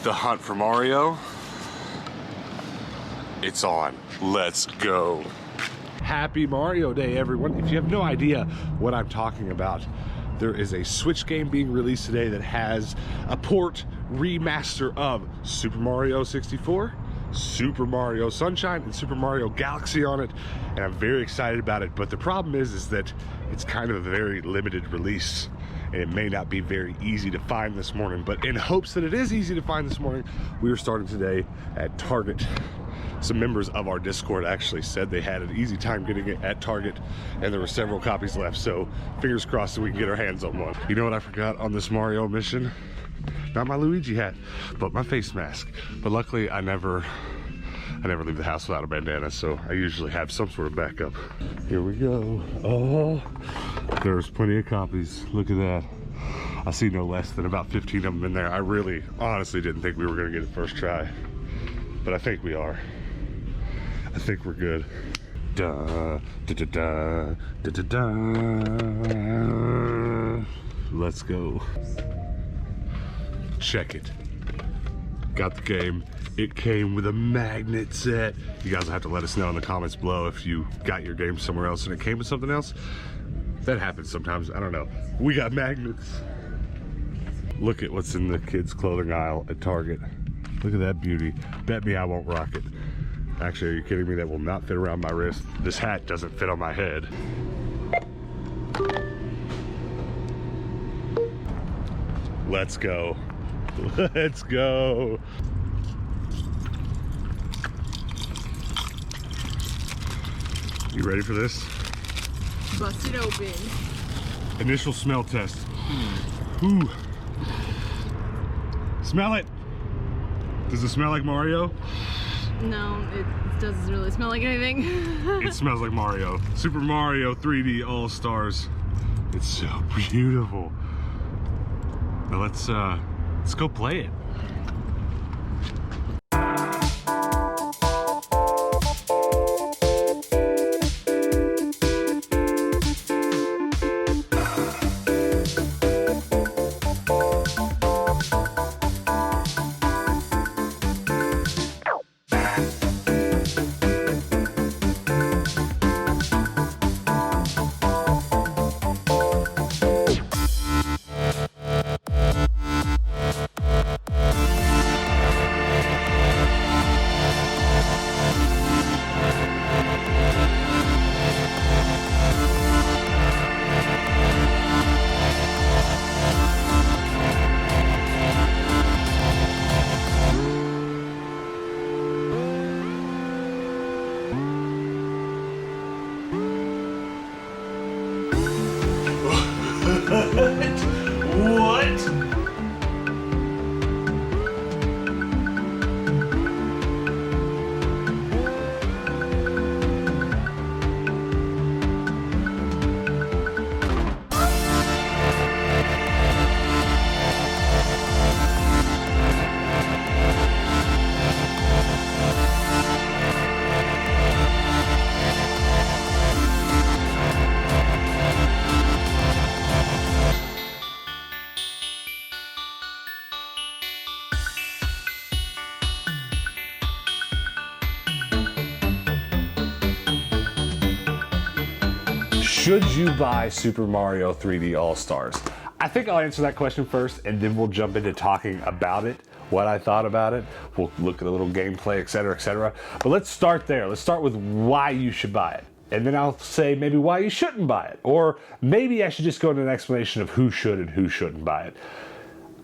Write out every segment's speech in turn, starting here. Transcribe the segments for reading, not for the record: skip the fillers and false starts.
The hunt for Mario, it's on. Let's go. Happy Mario Day, everyone. If you have no idea what I'm talking about, there is a Switch game being released today that has a port remaster of Super Mario 64, Super Mario Sunshine, and Super Mario Galaxy on it, and I'm very excited about it. But the problem is that it's kind of a very limited release, and it may not be very easy to find this morning. But in hopes that it is easy to find this morning, we are starting today at Target. Some members of our Discord actually said they had an easy time getting it at Target, and there were several copies left, so fingers crossed that we can get our hands on one. You know what I forgot on this Mario mission? Not my Luigi hat, but my face mask. But luckily I never leave the house without a bandana, so I usually have some sort of backup. Here we go. Oh, there's plenty of copies. Look at that. I see no less than about 15 of them in there. I really, honestly didn't think we were gonna get it first try, but I think we are. I think we're good. Da, da, da, da, da, da, da. Let's go. Check it. Got the game. It came with a magnet set. You guys will have to let us know in the comments below if you got your game somewhere else and it came with something else. That happens sometimes, I don't know. We got magnets. Look at what's in the kids' clothing aisle at Target. Look at that beauty. Bet me I won't rock it. Actually, are you kidding me? That will not fit around my wrist. This hat doesn't fit on my head. Let's go. Let's go. You ready for this? Bust it open. Initial smell test. Ooh. Smell it. Does it smell like Mario? No, it doesn't really smell like anything. It smells like Mario. Super Mario 3D All-Stars. It's so beautiful. Now let's go play it. What? Should you buy Super Mario 3D All-Stars? I think I'll answer that question first, and then we'll jump into talking about it, what I thought about it. We'll look at a little gameplay, etc., etc. But let's start there. Let's start with why you should buy it. And then I'll say maybe why you shouldn't buy it. Or maybe I should just go into an explanation of who should and who shouldn't buy it.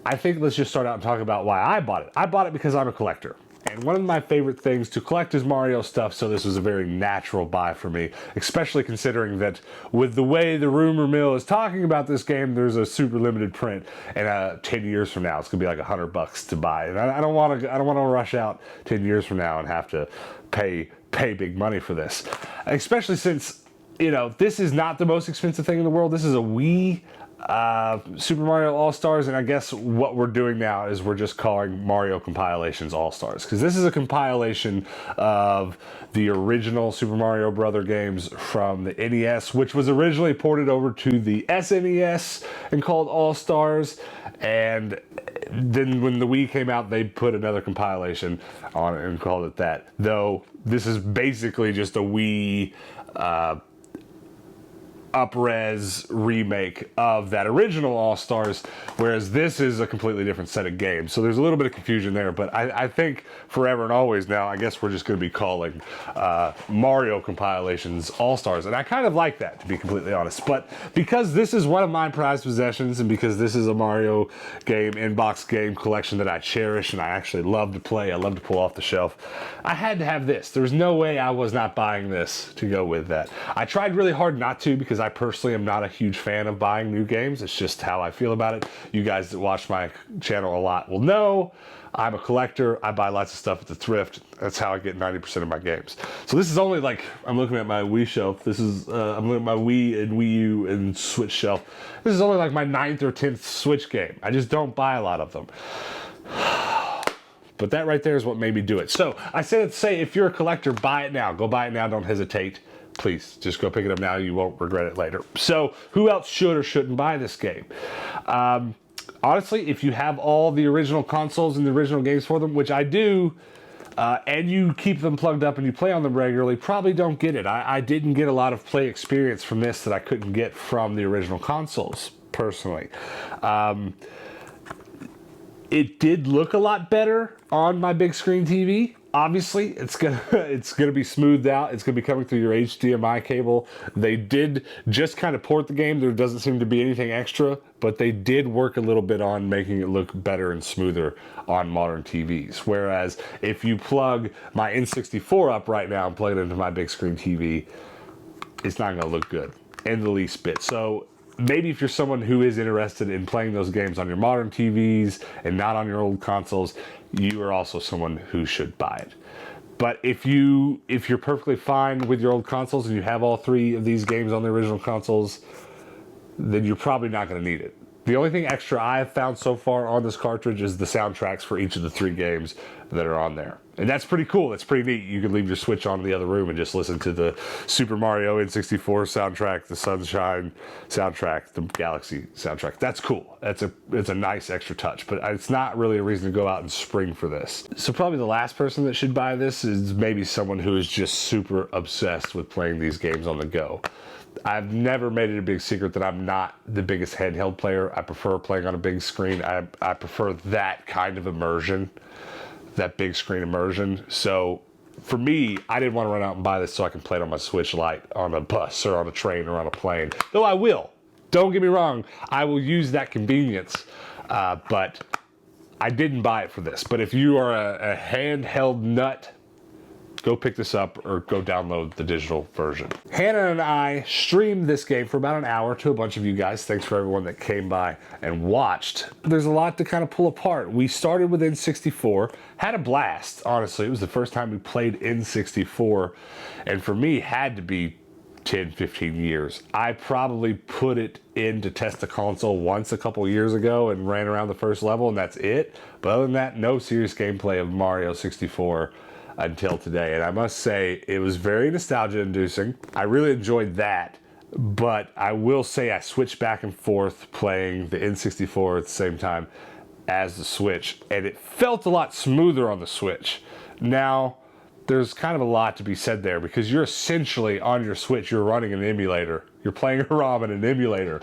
I think let's just start out and talk about why I bought it. I bought it because I'm a collector. And one of my favorite things to collect is Mario stuff, so this was a very natural buy for me, especially considering that with the way the rumor mill is talking about this game, there's a super limited print, and 10 years from now, it's gonna be like $100 to buy. And I don't want to rush out 10 years from now and have to pay big money for this, especially since, you know, this is not the most expensive thing in the world. This is a Wii Super Mario All-Stars, and I guess what we're doing now is we're just calling Mario Compilations All-Stars, because this is a compilation of the original Super Mario Brother games from the NES, which was originally ported over to the SNES and called All-Stars, and then when the Wii came out, they put another compilation on it and called it that. Though this is basically just a Wii up-res remake of that original All-Stars, whereas this is a completely different set of games. So there's a little bit of confusion there, but I think forever and always now, I guess we're just going to be calling Mario Compilations All-Stars. And I kind of like that, to be completely honest. But because this is one of my prized possessions, and because this is a Mario game, inbox game collection that I cherish and I actually love to play, I love to pull off the shelf, I had to have this. There was no way I was not buying this to go with that. I tried really hard not to, because I personally am not a huge fan of buying new games. It's just how I feel about it. You guys that watch my channel a lot will know I'm a collector. I buy lots of stuff at the thrift. That's how I get 90% of my games. So this is only like, I'm looking at my Wii shelf. This is, I'm looking at my Wii and Wii U and Switch shelf. This is only like my 9th or 10th Switch game. I just don't buy a lot of them. But that right there is what made me do it. So I said to say, if you're a collector, buy it now. Go buy it now. Don't hesitate. Please, just go pick it up now. You won't regret it later. So who else should or shouldn't buy this game? Honestly, if you have all the original consoles and the original games for them, which I do, and you keep them plugged up and you play on them regularly, probably don't get it. I didn't get a lot of play experience from this that I couldn't get from the original consoles, personally. It did look a lot better on my big screen TV. Obviously, it's gonna be smoothed out. It's gonna be coming through your HDMI cable. They did just kind of port the game. There doesn't seem to be anything extra, but they did work a little bit on making it look better and smoother on modern TVs. Whereas if you plug my N64 up right now and plug it into my big screen TV, it's not gonna look good in the least bit. So maybe if you're someone who is interested in playing those games on your modern TVs and not on your old consoles, you are also someone who should buy it. But if you're perfectly fine with your old consoles and you have all 3 of these games on the original consoles, then you're probably not going to need it. The only thing extra I have found so far on this cartridge is the soundtracks for each of the 3 games that are on there. And that's pretty cool. That's pretty neat. You can leave your Switch on in the other room and just listen to the Super Mario N64 soundtrack, the Sunshine soundtrack, the Galaxy soundtrack. That's cool. It's a nice extra touch, but it's not really a reason to go out and spring for this. So probably the last person that should buy this is maybe someone who is just super obsessed with playing these games on the go. I've never made it a big secret that I'm not the biggest handheld player. I prefer playing on a big screen. I prefer that kind of immersion, that big screen immersion. So for me, I didn't want to run out and buy this so I can play it on my Switch Lite on a bus or on a train or on a plane. Though I will. Don't get me wrong. I will use that convenience. But I didn't buy it for this. But if you are a handheld nut, go pick this up or go download the digital version. Hannah and I streamed this game for about an hour to a bunch of you guys. Thanks for everyone that came by and watched. There's a lot to kind of pull apart. We started with N64, had a blast, honestly. It was the first time we played N64, and for me, had to be 10, 15 years. I probably put it in to test the console once a couple years ago and ran around the first level, and that's it. But other than that, no serious gameplay of Mario 64 until today. And I must say, it was very nostalgia inducing. I really enjoyed that, but I will say I switched back and forth playing the N64 at the same time as the Switch, and it felt a lot smoother on the Switch. Now, there's kind of a lot to be said there, because you're essentially on your Switch, you're running an emulator. You're playing a ROM in an emulator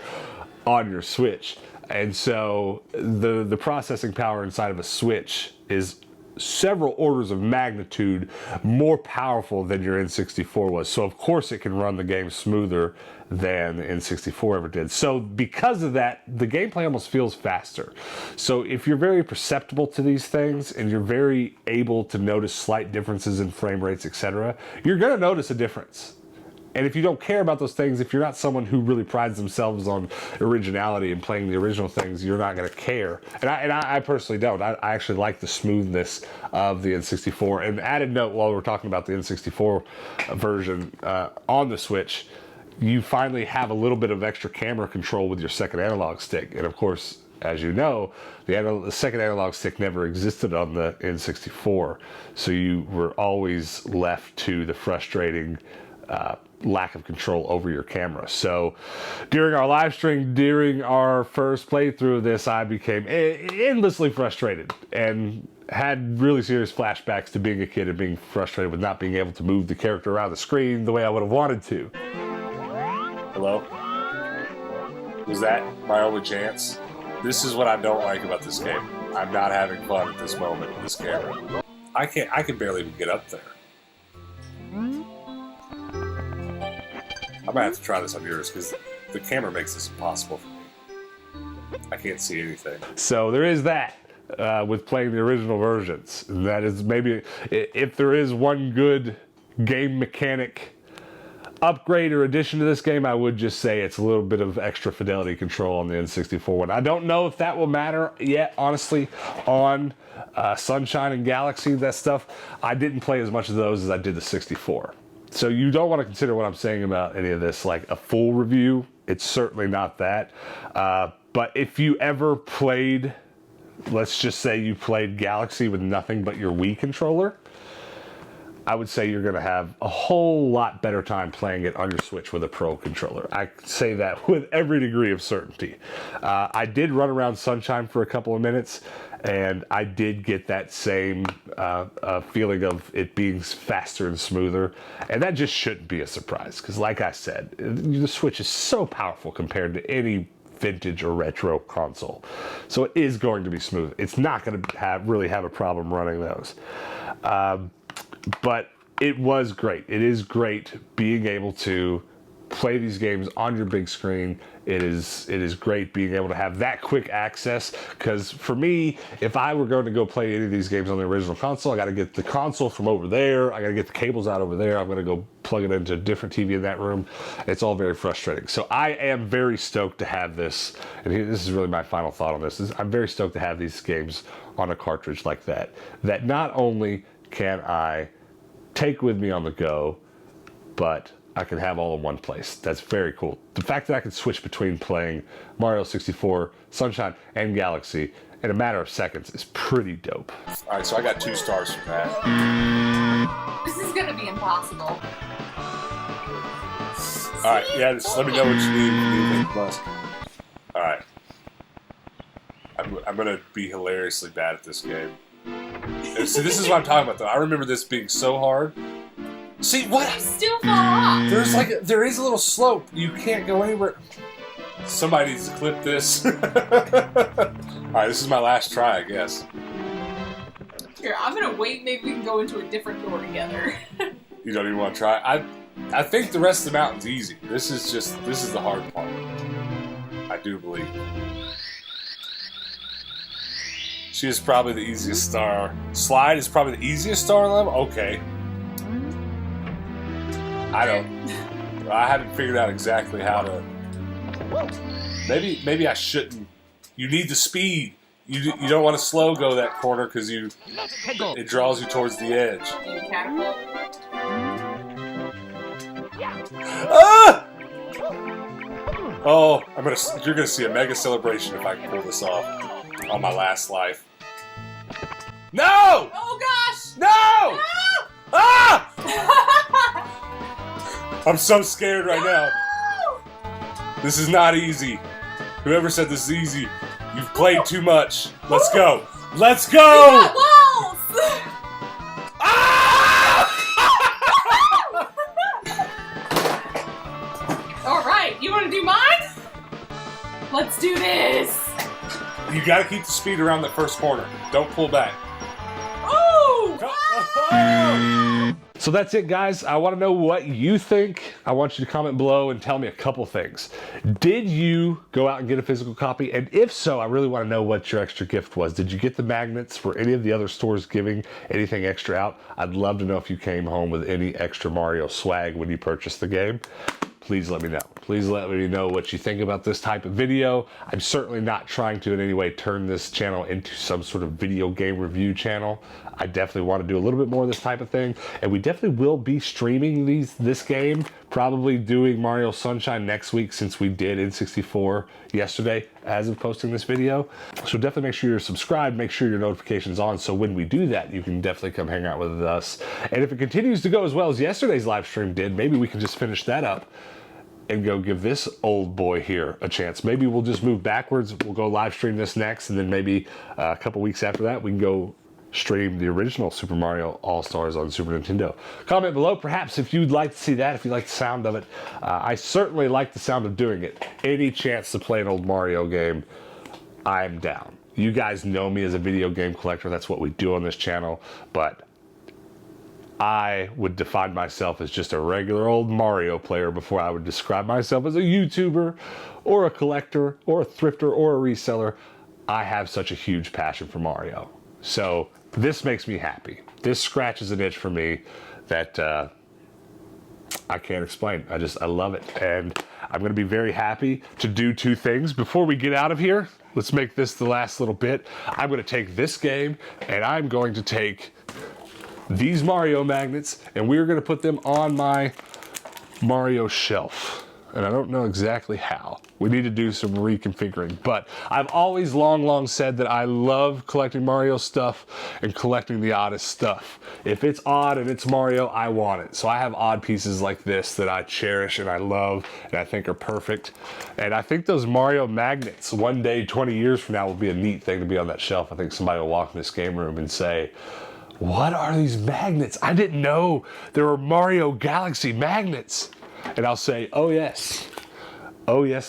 on your Switch. And so the processing power inside of a Switch is several orders of magnitude more powerful than your N64 was. So of course it can run the game smoother than the N64 ever did. So because of that, the gameplay almost feels faster. So if you're very perceptible to these things and you're very able to notice slight differences in frame rates, etc., you're gonna notice a difference. And if you don't care about those things, if you're not someone who really prides themselves on originality and playing the original things, you're not going to care. And I personally don't. I actually like the smoothness of the N64. And added note, while we're talking about the N64 version on the Switch, you finally have a little bit of extra camera control with your second analog stick. And of course, as you know, the second analog stick never existed on the N64. So you were always left to the frustrating lack of control over your camera. So during our live stream, during our first playthrough of this, I became endlessly frustrated and had really serious flashbacks to being a kid and being frustrated with not being able to move the character around the screen the way I would have wanted to. Hello? Was that my only chance? This is what I don't like about this game. I'm not having fun at this moment with this camera. I can barely even get up there. I might have to try this on yours because the camera makes this impossible for me. I can't see anything. So there is that with playing the original versions. That is maybe, if there is one good game mechanic upgrade or addition to this game, I would just say it's a little bit of extra fidelity control on the N64 one. I don't know if that will matter yet, honestly, on Sunshine and Galaxy, that stuff. I didn't play as much of those as I did the 64. So you don't want to consider what I'm saying about any of this like a full review. It's certainly not that. But if you ever played, let's just say you played Galaxy with nothing but your Wii controller, I would say you're going to have a whole lot better time playing it on your Switch with a Pro controller. I say that with every degree of certainty. I did run around Sunshine for a couple of minutes, and I did get that same feeling of it being faster and smoother. And that just shouldn't be a surprise, because like I said, the Switch is so powerful compared to any vintage or retro console. So it is going to be smooth. It's not going to really have a problem running those. But it was great. It is great being able to play these games on your big screen. It is great being able to have that quick access, because for me, if I were going to go play any of these games on the original console, I got to get the console from over there. I got to get the cables out over there. I'm going to go plug it into a different TV in that room. It's all very frustrating. So I am very stoked to have this, and this is really my final thought on this, I'm very stoked to have these games on a cartridge like that. That not only can I take with me on the go, but I can have all in one place. That's very cool. The fact that I can switch between playing Mario 64, Sunshine, and Galaxy in a matter of seconds is pretty dope. All right, so I got 2 stars from that. This is gonna be impossible. All right, yeah, just let me know what you need. All right. I'm gonna be hilariously bad at this game. See, this is what I'm talking about, though. I remember this being so hard. See, what? You still fall off. There is a little slope. You can't go anywhere. Somebody needs to clip this. All right, this is my last try, I guess. Here, I'm gonna wait. Maybe we can go into a different door together. You don't even want to try? I think the rest of the mountain's easy. This is the hard part. I do believe. She is probably the easiest star. Slide is probably the easiest star level? Okay. I haven't figured out exactly how to. Maybe I shouldn't. You need the speed. You don't want to slow go that corner because it draws you towards the edge. Ah! Oh, you're gonna see a mega celebration if I can pull this off on my last life. No! Oh gosh! No! Ah! I'm so scared right now. This is not easy. Whoever said this is easy, you've played too much. Let's go. Let's go! Ah! All right, you want to do mine? Let's do this. You got to keep the speed around that first corner. Don't pull back. So that's it, guys. I want to know what you think. I want you to comment below and tell me a couple things. Did you go out and get a physical copy? And if so, I really want to know what your extra gift was. Did you get the magnets? Were any of the other stores giving anything extra out? I'd love to know if you came home with any extra Mario swag when you purchased the game. Please let me know. Please let me know what you think about this type of video. I'm certainly not trying to in any way turn this channel into some sort of video game review channel. I definitely want to do a little bit more of this type of thing, and we definitely will be streaming this game Probably doing Mario Sunshine next week since we did N64 yesterday as of posting this video. So definitely make sure you're subscribed, make sure your notifications on, so when we do that, you can definitely come hang out with us. And if it continues to go as well as yesterday's live stream did, maybe we can just finish that up and go give this old boy here a chance. Maybe we'll just move backwards. We'll go live stream this next, and then maybe a couple weeks after that, we can go stream the original Super Mario All-Stars on Super Nintendo. Comment below, perhaps, if you'd like to see that, if you like the sound of it. I certainly like the sound of doing it. Any chance to play an old Mario game, I'm down. You guys know me as a video game collector. That's what we do on this channel, but I would define myself as just a regular old Mario player before I would describe myself as a YouTuber or a collector or a thrifter or a reseller. I have such a huge passion for Mario. So this makes me happy. This scratches an itch for me that I can't explain. I love it. And I'm going to be very happy to do two things. Before we get out of here, let's make this the last little bit. I'm going to take this game and I'm going to take these Mario magnets and we're going to put them on my Mario shelf. And I don't know exactly how. We need to do some reconfiguring, but I've always long said that I love collecting Mario stuff and collecting the oddest stuff. If it's odd and it's Mario, I want it. So I have odd pieces like this that I cherish and I love and I think are perfect. And I think those Mario magnets, one day, 20 years from now, will be a neat thing to be on that shelf. I think somebody will walk in this game room and say, "What are these magnets? I didn't know there were Mario Galaxy magnets." And I'll say, "Oh yes,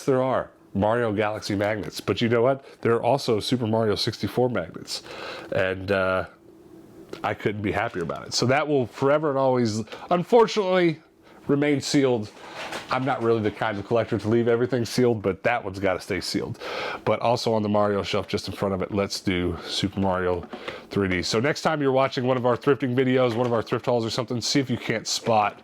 there are Mario Galaxy magnets." But you know what? There are also Super Mario 64 magnets. And I couldn't be happier about it. So that will forever and always, unfortunately, remain sealed. I'm not really the kind of collector to leave everything sealed, but that one's got to stay sealed. But also on the Mario shelf just in front of it, let's do Super Mario 3D. So next time you're watching one of our thrifting videos, one of our thrift hauls or something, see if you can't spot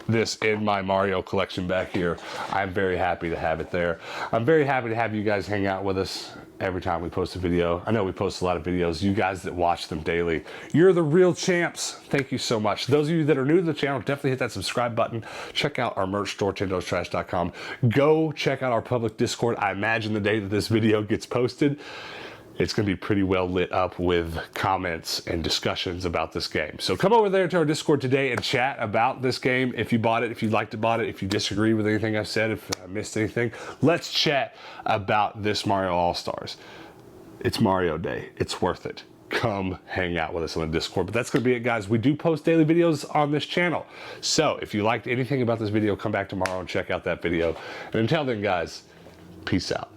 this in my Mario collection back here. I'm very happy to have it there. I'm very happy to have you guys hang out with us every time we post a video. I know we post a lot of videos. You guys that watch them daily, you're the real champs. Thank you so much. Those of you that are new to the channel, definitely hit that subscribe button. Check out our merch store, TendoStrash.com. Go check out our public Discord. I imagine the day that this video gets posted, it's going to be pretty well lit up with comments and discussions about this game. So come over there to our Discord today and chat about this game. If you bought it, if you liked it, bought it, if you disagree with anything I've said, if I missed anything, let's chat about this Mario All-Stars. It's Mario Day. It's worth it. Come hang out with us on the Discord. But that's going to be it, guys. We do post daily videos on this channel. So if you liked anything about this video, come back tomorrow and check out that video. And until then, guys, peace out.